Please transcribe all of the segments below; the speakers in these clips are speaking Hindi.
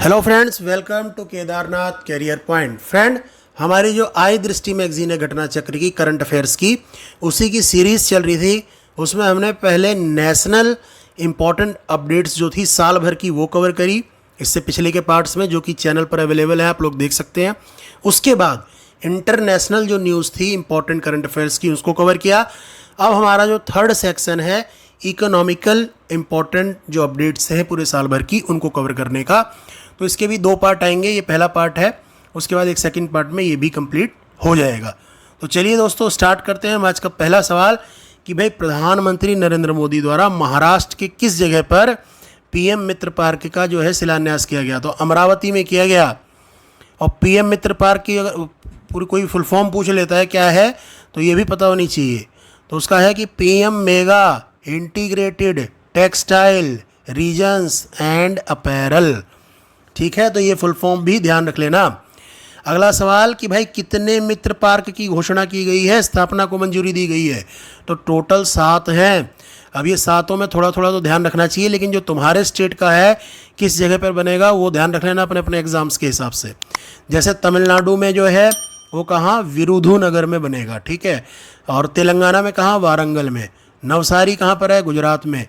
Hello friends, welcome to Kedarnath career point. Friend, हमारी जो आई दृष्टि मैगजीन है घटना चक्र की, करंट अफेयर्स की, उसी की सीरीज़ चल रही थी। उसमें हमने पहले नेशनल इम्पॉर्टेंट अपडेट्स जो थी साल भर की, वो कवर करी इससे पिछले के पार्ट्स में, जो कि चैनल पर अवेलेबल है, आप लोग देख सकते हैं। उसके बाद इंटरनेशनल जो न्यूज़ थी इम्पॉर्टेंट करंट अफेयर्स की, उसको कवर किया। अब हमारा जो थर्ड सेक्शन है इकोनॉमिकल इम्पॉर्टेंट जो अपडेट्स हैं पूरे साल भर की, उनको कवर करने का। तो इसके भी दो पार्ट आएंगे, ये पहला पार्ट है, उसके बाद एक सेकंड पार्ट में ये भी कंप्लीट हो जाएगा। तो चलिए दोस्तों, स्टार्ट करते हैं। आज का पहला सवाल कि भाई प्रधानमंत्री नरेंद्र मोदी द्वारा महाराष्ट्र के किस जगह पर पीएम मित्र पार्क का जो है शिलान्यास किया गया? तो अमरावती में किया गया। और पीएम मित्र पार्क की अगर पूरी कोई फुल फॉर्म पूछ लेता है क्या है, तो ये भी पता होनी चाहिए। तो उसका है कि PM mega integrated textile regions and apparel. ठीक है, तो ये फुल फॉर्म भी ध्यान रख लेना। अगला सवाल कि भाई कितने मित्र पार्क की घोषणा की गई है, स्थापना को मंजूरी दी गई है? तो टोटल 7 हैं। अब ये 7 में थोड़ा थोड़ा तो ध्यान रखना चाहिए, लेकिन जो तुम्हारे स्टेट का है किस जगह पर बनेगा वो ध्यान रख लेना अपने अपने एग्जाम्स के हिसाब से। जैसे तमिलनाडु में जो है वो कहाँ, विरुधुनगर में बनेगा, ठीक है। और तेलंगाना में कहाँ, वारंगल में। नवसारी कहाँ पर है, गुजरात में।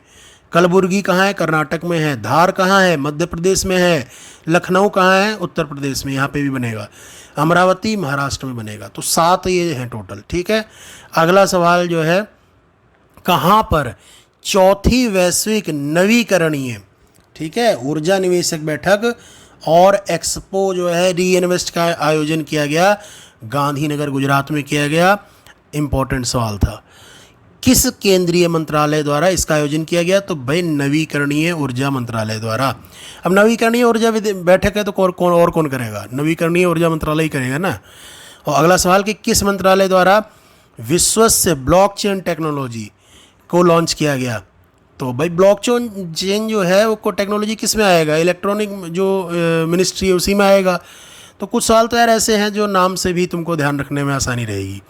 कलबुर्गी कहाँ है, कर्नाटक में है। धार कहाँ है, मध्य प्रदेश में है। लखनऊ कहाँ है, उत्तर प्रदेश में, यहाँ पे भी बनेगा। अमरावती महाराष्ट्र में बनेगा। तो 7 ये हैं टोटल, ठीक है। अगला सवाल जो है, कहाँ पर चौथी वैश्विक नवीकरणीय, ठीक है, ऊर्जा निवेशक बैठक और एक्सपो जो है री इन्वेस्ट का आयोजन किया गया? गांधीनगर गुजरात में किया गया। इंपॉर्टेंट सवाल था। किस केंद्रीय मंत्रालय द्वारा इसका आयोजन किया गया? तो भाई नवीकरणीय ऊर्जा मंत्रालय द्वारा। अब नवीकरणीय ऊर्जा बैठक है तो कौन करेगा? नवीकरणीय ऊर्जा मंत्रालय ही करेगा ना। और अगला सवाल कि किस मंत्रालय द्वारा विश्वस्य ब्लॉकचेन टेक्नोलॉजी को लॉन्च किया गया? तो भाई ब्लॉकचेन जो है वो टेक्नोलॉजी किस में आएगा? इलेक्ट्रॉनिक जो मिनिस्ट्री है उसी में आएगा। तो कुछ सवाल तो यार ऐसे हैं जो नाम से भी तुमको ध्यान रखने में आसानी रहेगी।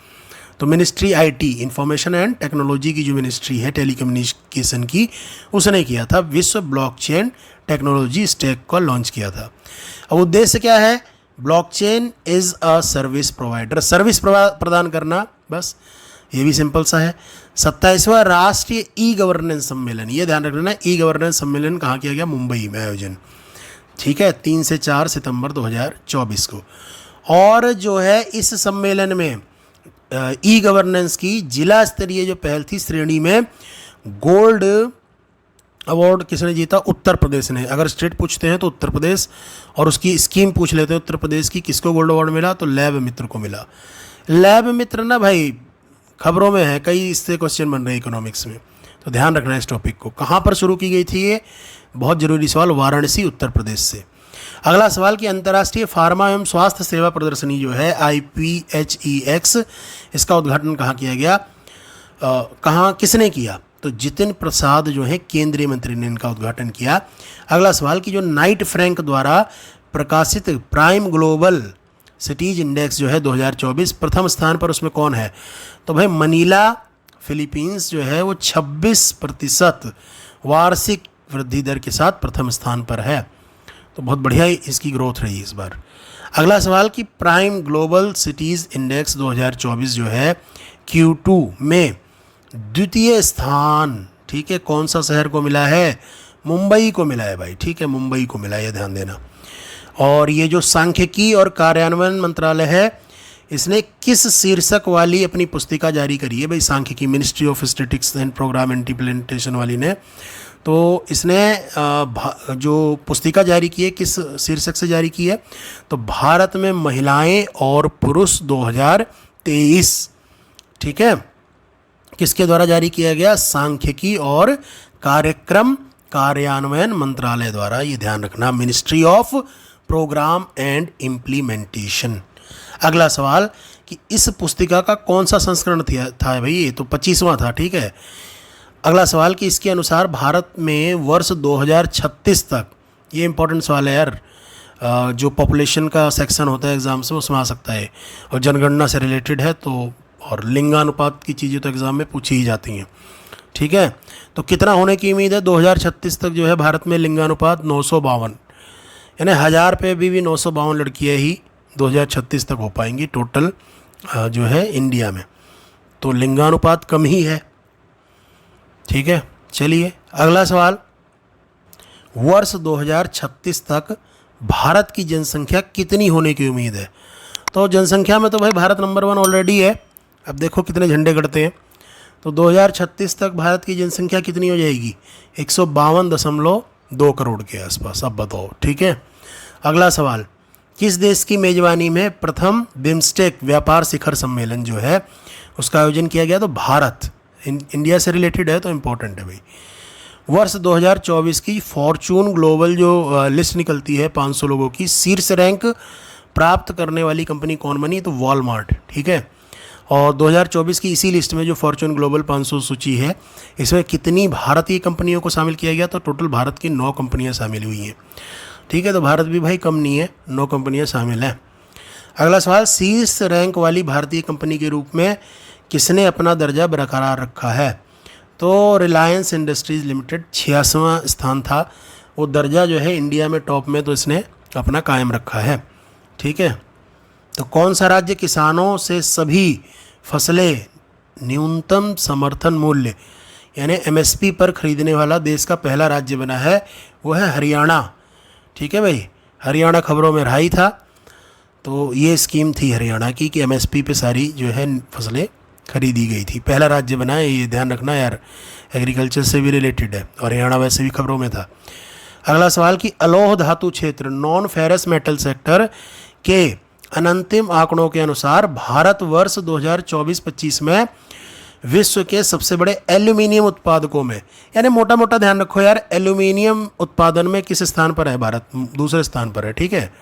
तो ministry IT, information and technology की जो मिनिस्ट्री है टेलीकम्युनिकेशन की, उसने किया था विश्व ब्लॉकचेन टेक्नोलॉजी स्टैक को लॉन्च किया था। अब उद्देश्य क्या है? Blockchain is a service provider, service प्रदान करना, बस ये भी सिंपल सा है। 27वां राष्ट्रीय ई गवर्नेंस सम्मेलन, ये ध्यान रखना, ई गवर्नेंस सम्मेलन कहाँ किया गया? मुंबई में आयोजन, ठीक है, 3 से 4 सितंबर 2024 को। और जो है इस सम्मेलन में ई गवर्नेंस की जिला स्तरीय जो पहल थी श्रेणी में गोल्ड अवार्ड किसने जीता? उत्तर प्रदेश ने। अगर स्टेट पूछते हैं तो उत्तर प्रदेश, और उसकी स्कीम पूछ लेते हैं उत्तर प्रदेश की, किसको गोल्ड अवार्ड मिला? तो लैब मित्र को मिला। लैब मित्र ना भाई खबरों में है, कई इससे क्वेश्चन बन रहे हैं इकोनॉमिक्स में, तो ध्यान रखना है इस टॉपिक को। कहाँ पर शुरू की गई थी ये? बहुत जरूरी सवाल, वाराणसी उत्तर प्रदेश से। अगला सवाल कि अंतर्राष्ट्रीय फार्मा एवं स्वास्थ्य सेवा प्रदर्शनी जो है IPHEX, इसका उद्घाटन कहाँ किया गया? कहाँ, किसने किया? तो जितिन प्रसाद जो है केंद्रीय मंत्री ने इनका उद्घाटन किया। अगला सवाल कि जो नाइट फ्रैंक द्वारा प्रकाशित प्राइम ग्लोबल सिटीज इंडेक्स जो है 2024, प्रथम स्थान पर उसमें कौन है? तो भाई मनीला फिलीपींस जो है वो 26% वार्षिक वृद्धि दर के साथ प्रथम स्थान पर है। तो बहुत बढ़िया इसकी ग्रोथ रही इस बार। अगला सवाल कि प्राइम ग्लोबल सिटीज़ इंडेक्स 2024 जो है Q2 में द्वितीय स्थान, ठीक है, कौन सा शहर को मिला है? मुंबई को मिला है भाई, ठीक है, मुंबई को मिला है, ये ध्यान देना। और ये जो सांख्यिकी और कार्यान्वयन मंत्रालय है, इसने किस शीर्षक वाली अपनी पुस्तिका जारी करी है? भाई सांख्यिकी, ministry of statistics and programme implementation वाली ने। तो इसने जो पुस्तिका जारी की है किस शीर्षक से जारी की है? तो भारत में महिलाएं और पुरुष 2023, ठीक है, किसके द्वारा जारी किया गया? सांख्यिकी और कार्यक्रम कार्यान्वयन मंत्रालय द्वारा, ये ध्यान रखना, ministry of programme and implementation. अगला सवाल कि इस पुस्तिका का कौन सा संस्करण था भाई? ये तो 25वां था, ठीक है। अगला सवाल कि इसके अनुसार भारत में वर्ष 2036 तक, ये इंपॉर्टेंट सवाल है यार, जो पॉपुलेशन का सेक्शन होता है एग्ज़ाम्स में उसमें आ सकता है, और जनगणना से रिलेटेड है, तो और लिंगानुपात की चीज़ें तो एग्ज़ाम में पूछी ही जाती हैं, ठीक है। तो कितना होने की उम्मीद है? 2036 तक जो है भारत में लिंगानुपात 952, यानी 1000 पे भी 952 लड़कियाँ ही 2036 तक हो पाएंगी टोटल जो है इंडिया में। तो लिंगानुपात कम ही है। ठीक है, चलिए अगला सवाल, वर्ष 2036 तक भारत की जनसंख्या कितनी होने की उम्मीद है? तो जनसंख्या में तो भाई भारत नंबर 1 ऑलरेडी है। अब देखो कितने झंडे गड़ते हैं। तो 2036 तक भारत की जनसंख्या कितनी हो जाएगी? 152.2 करोड़ के आसपास। अब बताओ। ठीक है, अगला सवाल, किस देश की मेजबानी में प्रथम बिम्स्टेक व्यापार शिखर सम्मेलन जो है उसका आयोजन किया गया? तो भारत। इंडिया से रिलेटेड है तो इम्पोर्टेंट है भाई। वर्ष 2024 की फॉर्चून ग्लोबल जो लिस्ट निकलती है 500 लोगों की, शीर्ष रैंक प्राप्त करने वाली कंपनी कौन बनी? तो वॉलमार्ट। ठीक है, और 2024 की इसी लिस्ट में जो फॉर्चून ग्लोबल 500 सूची है इसमें कितनी भारतीय कंपनियों को शामिल किया गया? तो टोटल भारत की 9 कंपनियां शामिल हुई हैं। ठीक है, तो भारत भी भाई कम नहीं है, 9 कंपनियां शामिल हैं। अगला सवाल, शीर्ष रैंक वाली भारतीय कंपनी के रूप में किसने अपना दर्जा बरकरार रखा है? तो रिलायंस इंडस्ट्रीज़ लिमिटेड 86वां स्थान था। वो दर्जा जो है इंडिया में टॉप में तो इसने अपना कायम रखा है। ठीक है, तो कौन सा राज्य किसानों से सभी फसलें न्यूनतम समर्थन मूल्य यानी एमएसपी पर खरीदने वाला देश का पहला राज्य बना है? वो है हरियाणा। ठीक है भाई, हरियाणा खबरों में रहा ही था। तो ये स्कीम थी हरियाणा की कि एमएसपी पे सारी जो है फसलें खरीदी गई थी। पहला राज्य बना है, ये ध्यान रखना यार, एग्रीकल्चर से भी रिलेटेड है और हरियाणा वैसे भी खबरों में था। अगला सवाल कि अलौह धातु क्षेत्र नॉन फेरस मेटल सेक्टर के अनंतिम आंकड़ों के अनुसार भारत वर्ष 2024-25 में विश्व के सबसे बड़े एल्यूमिनियम उत्पादकों में, यानी मोटा मोटा ध्यान रखो यार, एल्यूमिनियम उत्पादन में किस स्थान पर है भारत? दूसरे स्थान पर है। ठीक है,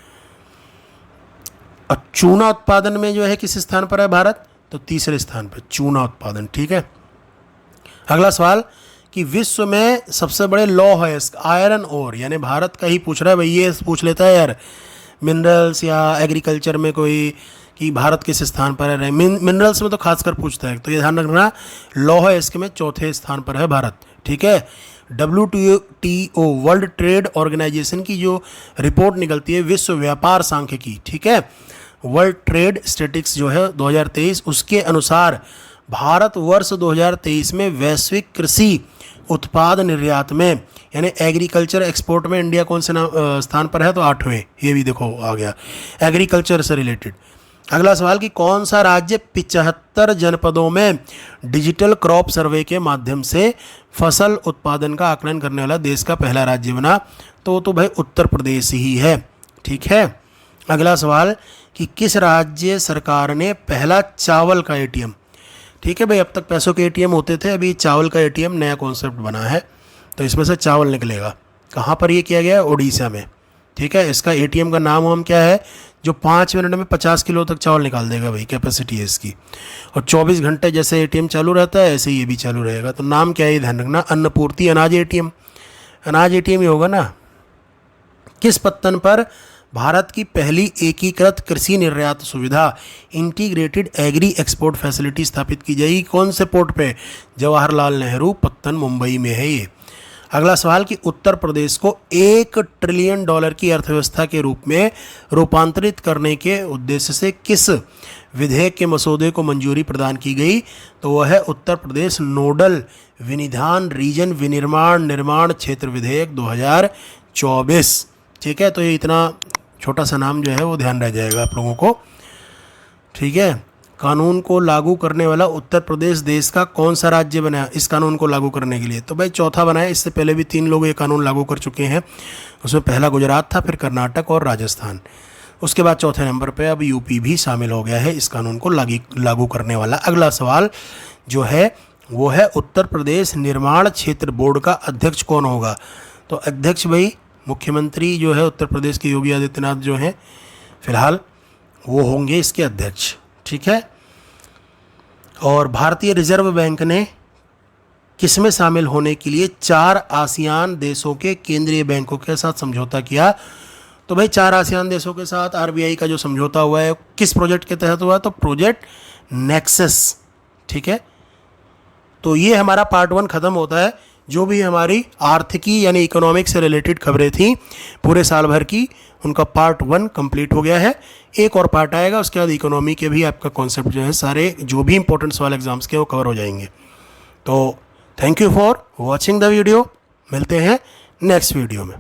और चूना उत्पादन में जो है किस स्थान पर है भारत? तो तीसरे स्थान पर चूना उत्पादन। ठीक है, अगला सवाल कि विश्व में सबसे बड़े लौह अयस्क आयरन ओर, यानी भारत का ही पूछ रहा है भाई, ये पूछ लेता है यार मिनरल्स या एग्रीकल्चर में कोई कि भारत किस स्थान पर है। मिनरल्स में तो खासकर पूछता है, तो ये ध्यान रखना लौह अयस्क में चौथे स्थान पर है भारत। ठीक है, WTO वर्ल्ड ट्रेड ऑर्गेनाइजेशन की जो रिपोर्ट निकलती है विश्व व्यापार सांख्यिकी, ठीक है, वर्ल्ड ट्रेड स्टैटिस्टिक्स जो है 2023, उसके अनुसार भारत वर्ष 2023 में वैश्विक कृषि उत्पाद निर्यात में यानी एग्रीकल्चर एक्सपोर्ट में इंडिया कौन से स्थान पर है? तो 8वें। ये भी देखो आ गया एग्रीकल्चर से रिलेटेड। अगला सवाल कि कौन सा राज्य 75 जनपदों में डिजिटल क्रॉप सर्वे के माध्यम से फसल उत्पादन का आकलन करने वाला देश का पहला राज्य बना? तो भाई उत्तर प्रदेश ही है। ठीक है, अगला सवाल कि किस राज्य सरकार ने पहला चावल का एटीएम, ठीक है भाई, अब तक पैसों के एटीएम होते थे, अभी चावल का एटीएम नया कॉन्सेप्ट बना है, तो इसमें से चावल निकलेगा। कहाँ पर ये किया गया है? उड़ीसा में। ठीक है, इसका एटीएम का नाम क्या है? जो 5 मिनट में 50 किलो तक चावल निकाल देगा भाई, कैपेसिटी है इसकी, और 24 घंटे जैसे एटीएम चालू रहता है ऐसे ये भी चालू रहेगा। तो नाम क्या है ये ध्यान रखना, अन्नपूर्ति अनाज एटीएम, अनाज एटीएम ही होगा ना। किस पत्तन पर भारत की पहली एकीकृत कृषि निर्यात सुविधा इंटीग्रेटेड एग्री एक्सपोर्ट फैसिलिटी स्थापित की जाएगी? कौन से पोर्ट पे? जवाहरलाल नेहरू पत्तन, मुंबई में है ये। अगला सवाल कि उत्तर प्रदेश को $1 ट्रिलियन की अर्थव्यवस्था के रूप में रूपांतरित करने के उद्देश्य से किस विधेयक के मसौदे को मंजूरी प्रदान की गई? तो वह है उत्तर प्रदेश नोडल विनिधान रीजन विनिर्माण निर्माण क्षेत्र विधेयक 2024। ठीक है, तो ये इतना छोटा सा नाम जो है वो ध्यान रह जाएगा आप लोगों को। ठीक है, कानून को लागू करने वाला उत्तर प्रदेश देश का कौन सा राज्य बना इस कानून को लागू करने के लिए? तो भाई चौथा बना है। इससे पहले भी 3 लोग ये कानून लागू कर चुके हैं, उसमें पहला गुजरात था, फिर कर्नाटक और राजस्थान, उसके बाद चौथे नंबर पे अब यूपी भी शामिल हो गया है इस कानून को लागू करने वाला। अगला सवाल जो है वो है उत्तर प्रदेश निर्माण क्षेत्र बोर्ड का अध्यक्ष कौन होगा? तो अध्यक्ष भाई मुख्यमंत्री जो है उत्तर प्रदेश के योगी आदित्यनाथ जो हैं फिलहाल वो होंगे इसके अध्यक्ष। ठीक है, और भारतीय रिजर्व बैंक ने किसमें शामिल होने के लिए 4 आसियान देशों के केंद्रीय बैंकों के साथ समझौता किया? तो भाई 4 आसियान देशों के साथ आरबीआई का जो समझौता हुआ है किस प्रोजेक्ट के तहत हुआ? तो प्रोजेक्ट नेक्सस। ठीक है, तो ये हमारा पार्ट 1 खत्म होता है। जो भी हमारी आर्थिकी यानी इकोनॉमिक से रिलेटेड खबरें थी पूरे साल भर की, उनका पार्ट 1 कंप्लीट हो गया है। एक और पार्ट आएगा, उसके बाद इकोनॉमी के भी आपका कॉन्सेप्ट जो है सारे जो भी इंपॉर्टेंट वाले एग्जाम्स के वो कवर हो जाएंगे। तो thank you for watching the video, मिलते हैं नेक्स्ट वीडियो में।